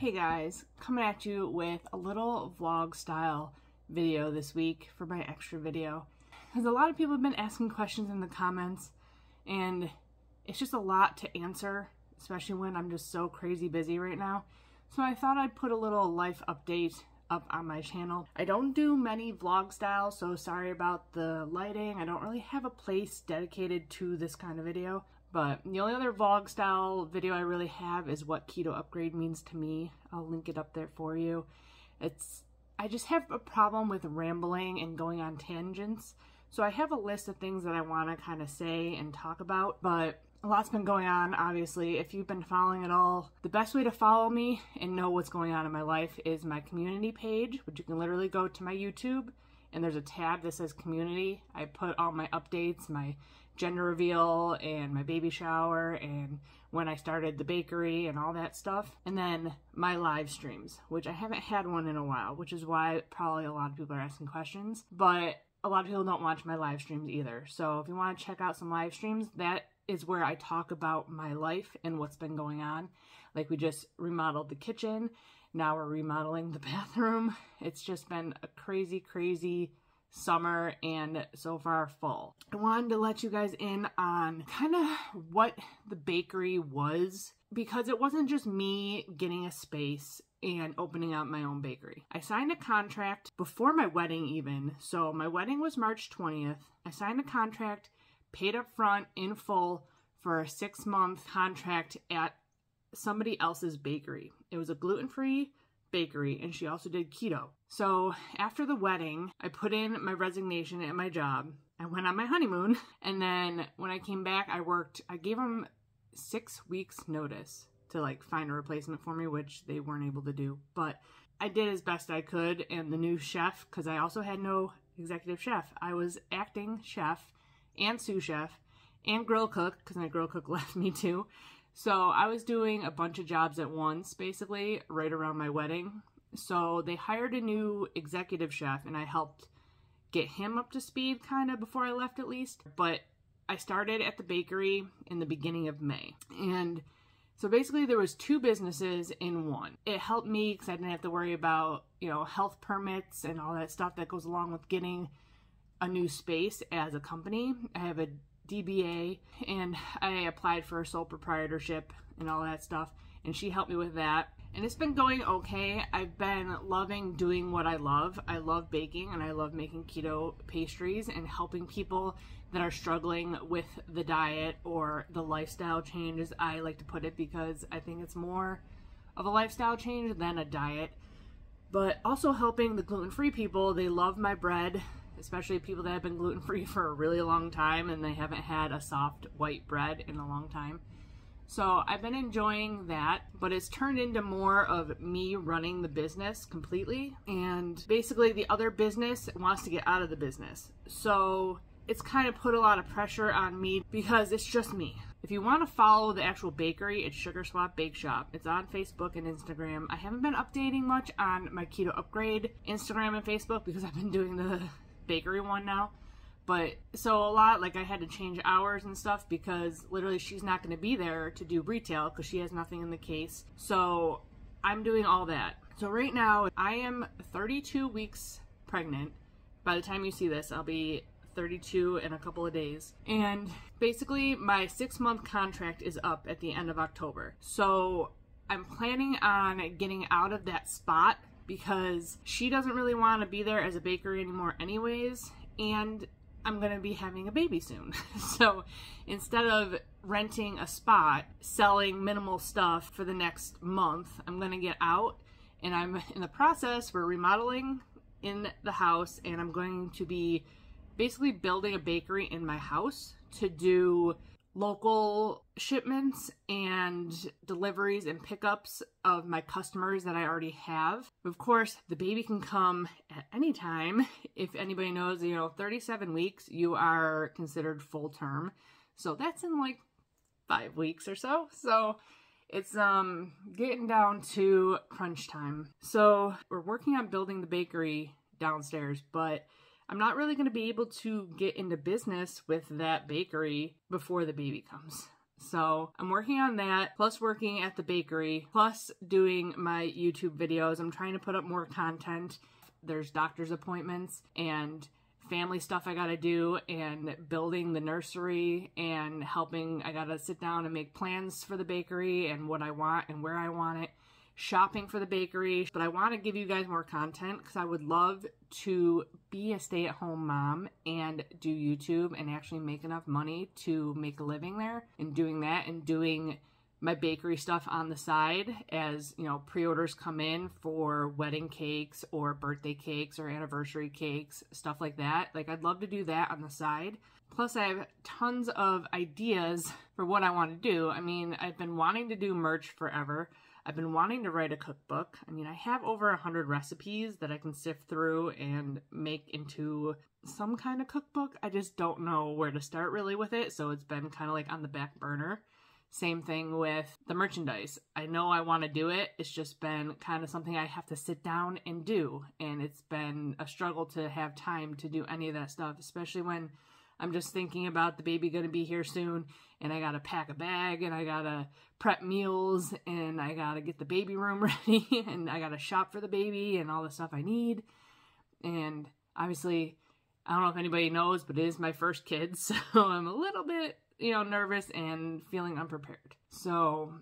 Hey guys, coming at you with a little vlog style video this week for my extra video. Because a lot of people have been asking questions in the comments and it's just a lot to answer, especially when I'm just so crazy busy right now. So I thought I'd put a little life update up on my channel. I don't do many vlog style, so sorry about the lighting. I don't really have a place dedicated to this kind of video. But the only other vlog style video I really have is what keto upgrade means to me. I'll link it up there for you. I just have a problem with rambling and going on tangents. So I have a list of things that I want to kind of say and talk about, but a lot's been going on, obviously. If you've been following it all, the best way to follow me and know what's going on in my life is my community page, which you can literally go to my YouTube and there's a tab that says community. I put all my updates, my gender reveal and my baby shower and when I started the bakery and all that stuff. And then my live streams, which I haven't had one in a while, which is why probably a lot of people are asking questions, but a lot of people don't watch my live streams either. So if you want to check out some live streams, that is where I talk about my life and what's been going on. Like we just remodeled the kitchen. Now we're remodeling the bathroom. It's just been a crazy summer and so far fall. I wanted to let you guys in on kind of what the bakery was, because it wasn't just me getting a space and opening up my own bakery. I signed a contract before my wedding even. So my wedding was March 20th. I signed a contract, paid up front in full for a 6-month contract at somebody else's bakery. It was a gluten-free bakery and she also did keto. So after the wedding, I put in my resignation at my job. I went on my honeymoon and then when I came back, I gave them 6 weeks notice to like find a replacement for me, which they weren't able to do, but I did as best I could. And the new chef, because I also had no executive chef, I was acting chef and sous chef and grill cook, because my grill cook left me too. So I was doing a bunch of jobs at once, basically, right around my wedding. So they hired a new executive chef and I helped get him up to speed kind of before I left at least. But I started at the bakery in the beginning of May. And so basically there was 2 businesses in one. It helped me because I didn't have to worry about, health permits and all that stuff that goes along with getting a new space as a company. I have a DBA and I applied for a sole proprietorship and all that stuff, and she helped me with that. And it's been going okay. I've been loving doing what I love. I love baking and I love making keto pastries and helping people that are struggling with the diet or the lifestyle change, as I like to put it, because I think it's more of a lifestyle change than a diet. But also helping the gluten-free people. They love my bread, especially people that have been gluten-free for a really long time and they haven't had a soft white bread in a long time. So I've been enjoying that, but it's turned into more of me running the business completely. And basically the other business wants to get out of the business. So it's kind of put a lot of pressure on me because it's just me. If you want to follow the actual bakery, it's Sugar Swap Bake Shop. It's on Facebook and Instagram. I haven't been updating much on my Keto Upgrade Instagram and Facebook because I've been doing the bakery one now. But so a lot, like I had to change hours and stuff because literally she's not going to be there to do retail because she has nothing in the case. So I'm doing all that. So right now I am 32 weeks pregnant. By the time you see this, I'll be 32 in a couple of days. And basically my 6-month contract is up at the end of October. So I'm planning on getting out of that spot because she doesn't really want to be there as a bakery anymore anyways, and I'm going to be having a baby soon. So instead of renting a spot, selling minimal stuff for the next month, I'm going to get out, and I'm in the process, we're remodeling in the house, and I'm going to be basically building a bakery in my house to do local shipments and deliveries and pickups of my customers that I already have. Of course, the baby can come at any time. If anybody knows, 37 weeks, you are considered full term. So that's in like 5 weeks or so. So it's getting down to crunch time. So we're working on building the bakery downstairs, but I'm not really going to be able to get into business with that bakery before the baby comes. So I'm working on that, plus working at the bakery, plus doing my YouTube videos. I'm trying to put up more content. There's doctor's appointments and family stuff I gotta do, and building the nursery and helping. I gotta sit down and make plans for the bakery and what I want and where I want it, shopping for the bakery. But I want to give you guys more content because I would love to be a stay-at-home mom and do YouTube and actually make enough money to make a living there, and doing that and doing my bakery stuff on the side as, you know, pre-orders come in for wedding cakes or birthday cakes or anniversary cakes, stuff like that. Like, I'd love to do that on the side. Plus, I have tons of ideas for what I want to do. I mean, I've been wanting to do merch forever. I've been wanting to write a cookbook. I mean, I have over 100 recipes that I can sift through and make into some kind of cookbook. I just don't know where to start really with it, so it's been kind of like on the back burner. Same thing with the merchandise. I know I want to do it. It's just been kind of something I have to sit down and do. And it's been a struggle to have time to do any of that stuff, especially when I'm just thinking about the baby going to be here soon. And I got to pack a bag, and I got to prep meals, and I got to get the baby room ready, and I got to shop for the baby and all the stuff I need. And obviously, I don't know if anybody knows, but it is my first kid. So I'm a little bit, you know, nervous and feeling unprepared. So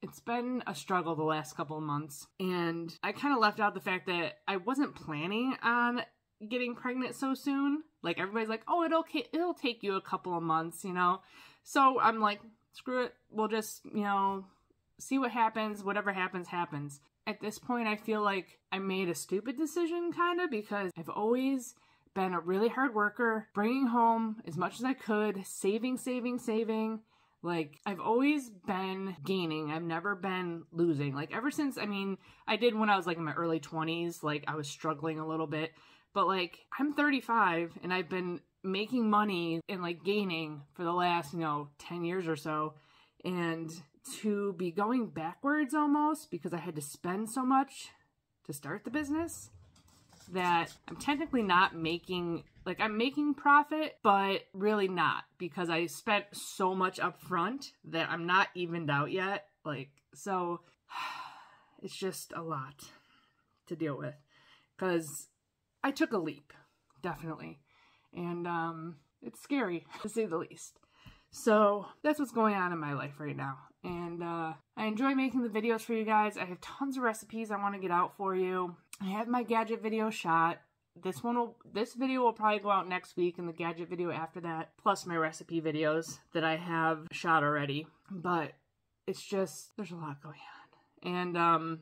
it's been a struggle the last couple of months. And I kind of left out the fact that I wasn't planning on getting pregnant so soon. Like, everybody's like, oh, it'll take you a couple of months, you know? So I'm like, screw it. We'll just, you know, see what happens. Whatever happens, happens. At this point, I feel like I made a stupid decision, kind of, because I've always been a really hard worker, bringing home as much as I could, saving. Like, I've always been gaining. I've never been losing. Like, ever since, I mean, I did when I was like in my early 20s, like I was struggling a little bit, but like I'm 35 and I've been making money and like gaining for the last, you know, 10 years or so. And to be going backwards almost because I had to spend so much to start the business, that I'm technically not making, like, I'm making profit, but really not, because I spent so much up front that I'm not evened out yet. Like, so it's just a lot to deal with, because I took a leap, definitely. And it's scary, to say the least. So that's what's going on in my life right now. And I enjoy making the videos for you guys. I have tons of recipes I want to get out for you. I have my gadget video shot. This video will probably go out next week, and the gadget video after that, plus my recipe videos that I have shot already. But it's just, there's a lot going on.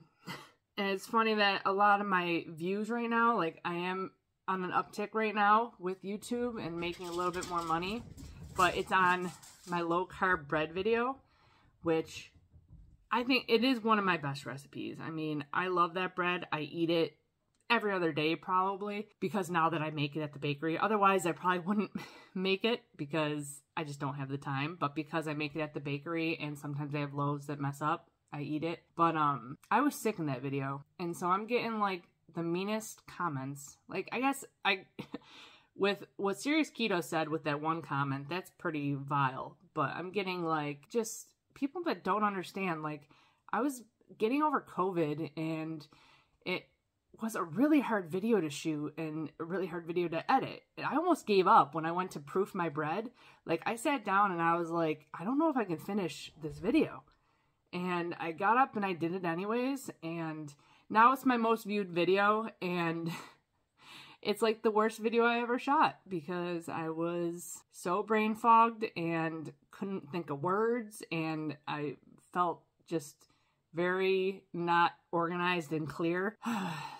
And it's funny that a lot of my views right now, like, I am on an uptick right now with YouTube and making a little bit more money, but it's on my low carb bread video, which I think it is one of my best recipes. I mean, I love that bread. I eat it every other day probably, because now that I make it at the bakery. Otherwise, I probably wouldn't make it because I just don't have the time. But because I make it at the bakery and sometimes they have loaves that mess up, I eat it. But I was sick in that video. And so I'm getting like the meanest comments. Like, I guess with what Serious Keto said with that one comment, that's pretty vile. But I'm getting like just people that don't understand. Like, I was getting over COVID, and it was a really hard video to shoot and a really hard video to edit. I almost gave up when I went to proof my bread. Like, I sat down and I was like, I don't know if I can finish this video. And I got up and I did it anyways. And now it's my most viewed video, and it's like the worst video I ever shot because I was so brain fogged and couldn't think of words, and I felt just very not organized and clear.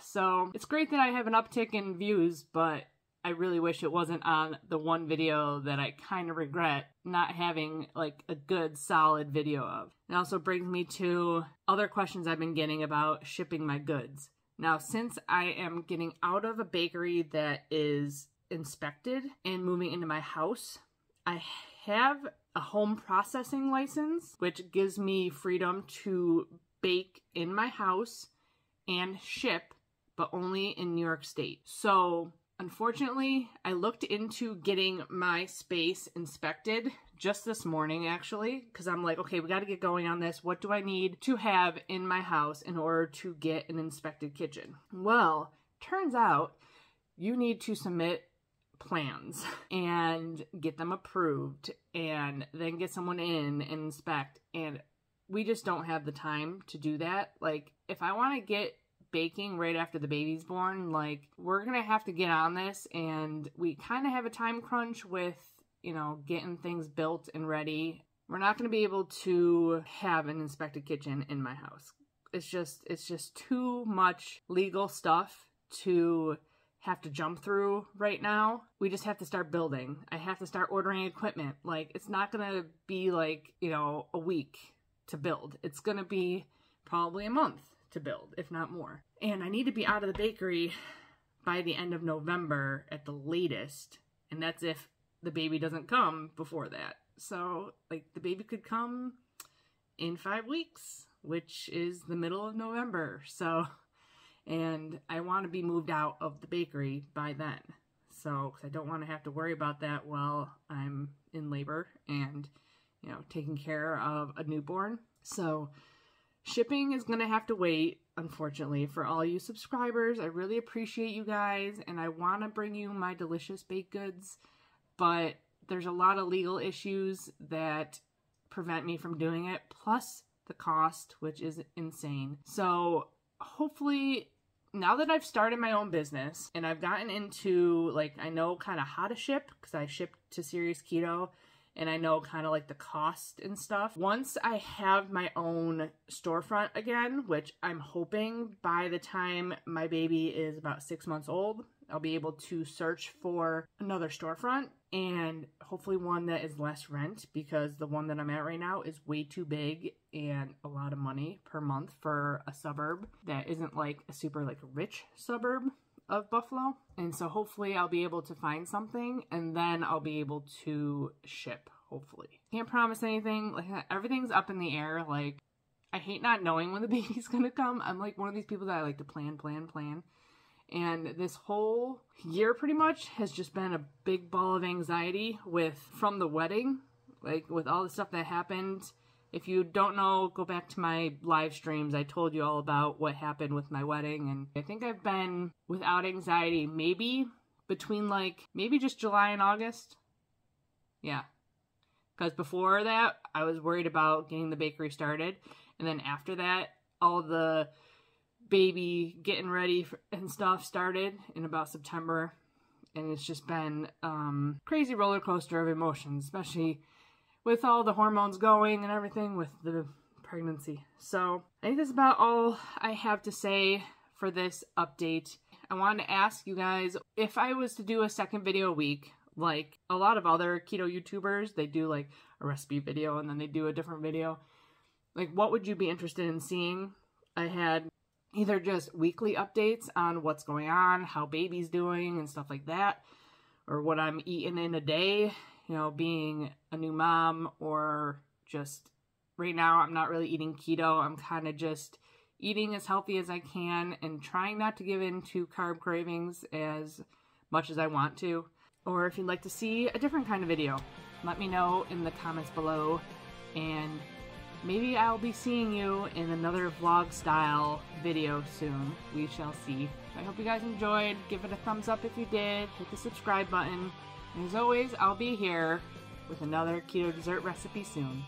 So it's great that I have an uptick in views, but I really wish it wasn't on the one video that I kind of regret not having like a good solid video of. It also brings me to other questions I've been getting about shipping my goods. Now, since I am getting out of a bakery that is inspected and moving into my house, I have a home processing license, which gives me freedom to bake in my house and ship, but only in New York State. So unfortunately, I looked into getting my space inspected just this morning actually, because I'm like, okay, we got to get going on this. What do I need to have in my house in order to get an inspected kitchen? Well, turns out you need to submit plans and get them approved and then get someone in and inspect, and we just don't have the time to do that. Like, if I want to get baking right after the baby's born, like, we're gonna have to get on this, and we kind of have a time crunch with, you know, getting things built and ready. We're not gonna be able to have an inspected kitchen in my house. It's just too much legal stuff to have to jump through right now. We just have to start building. I have to start ordering equipment. Like, it's not gonna be like, you know, a week to build. It's gonna be probably a month to build, if not more. And I need to be out of the bakery by the end of November at the latest. And that's if the baby doesn't come before that. So, like, the baby could come in 5 weeks, which is the middle of November. So, and I want to be moved out of the bakery by then. So, 'cause I don't want to have to worry about that while I'm in labor and, you know, taking care of a newborn. So, shipping is going to have to wait, unfortunately, for all you subscribers. I really appreciate you guys, and I want to bring you my delicious baked goods, but there's a lot of legal issues that prevent me from doing it, plus the cost, which is insane. So hopefully, now that I've started my own business and I've gotten into, like, I know kind of how to ship, because I ship to Serious Keto, and I know kind of like the cost and stuff. Once I have my own storefront again, which I'm hoping by the time my baby is about 6 months old, I'll be able to search for another storefront, and hopefully one that is less rent, because the one that I'm at right now is way too big and a lot of money per month for a suburb that isn't like a super like rich suburb of Buffalo. And so hopefully I'll be able to find something, and then I'll be able to ship, hopefully. Can't promise anything. Like, everything's up in the air. Like, I hate not knowing when the baby's gonna come. I'm like one of these people that I like to plan. And this whole year pretty much has just been a big ball of anxiety from the wedding, like with all the stuff that happened. If you don't know, go back to my live streams. I told you all about what happened with my wedding, and I think I've been without anxiety maybe between maybe just July and August. Yeah. Because before that, I was worried about getting the bakery started, and then after that, all the baby getting ready and stuff started in about September, and it's just been crazy roller coaster of emotions, especially with all the hormones going and everything with the pregnancy. So I think that's about all I have to say for this update. I wanted to ask you guys, if I was to do a second video a week, like a lot of other keto YouTubers, they do like a recipe video and then they do a different video. Like, what would you be interested in seeing? I had either just weekly updates on what's going on, how baby's doing and stuff like that, or what I'm eating in a day, you know, being a new mom, or just right now I'm not really eating keto. I'm kind of just eating as healthy as I can and trying not to give in to carb cravings as much as I want to. Or if you'd like to see a different kind of video, let me know in the comments below, and maybe I'll be seeing you in another vlog style video soon. We shall see. I hope you guys enjoyed. Give it a thumbs up if you did. Hit the subscribe button. And as always, I'll be here with another keto dessert recipe soon.